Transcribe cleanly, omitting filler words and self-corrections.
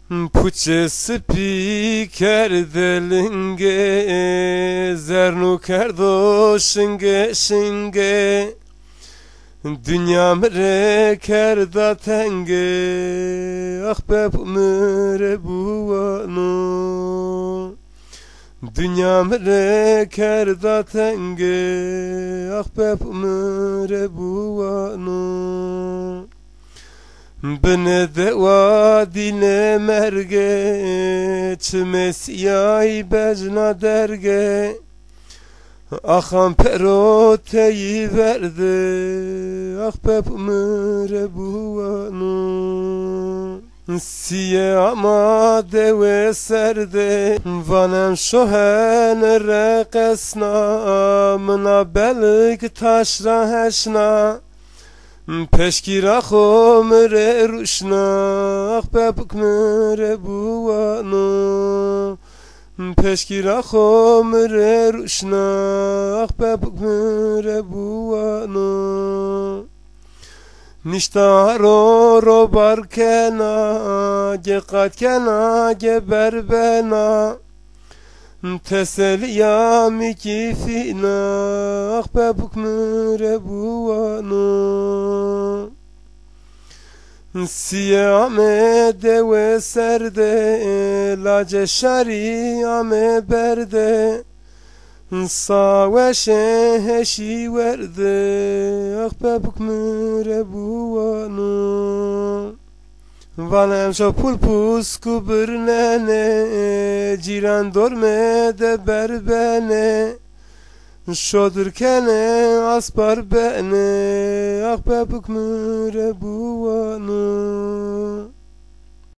Puce spiker delinge zernu kerdo şinge dünya mere kerda tenge ahbab mere buanu dünya mere kerda tenge ahbab mere buanu bene de vadine merge çmesiyay bejna derge aham peroteyi verdi ahbab mere buanu siye amade ve serde vanem şohen rekesna mına belik taşra heşna peşkira khomre rushna ahbabuk mere buanu peşkira khomre rushna ahbabuk mere buanu nishtaro ro barkena geqat kena geberbena teselya mikifina ahbabuk mere buanu siyame de ve serde lace şariyame berde sa şeheşi verde ahbabuk mere buanu vanem şo pulpus kubirnene ciran dorme de berbene şodur kene aspar bene ahbabuk mere buanu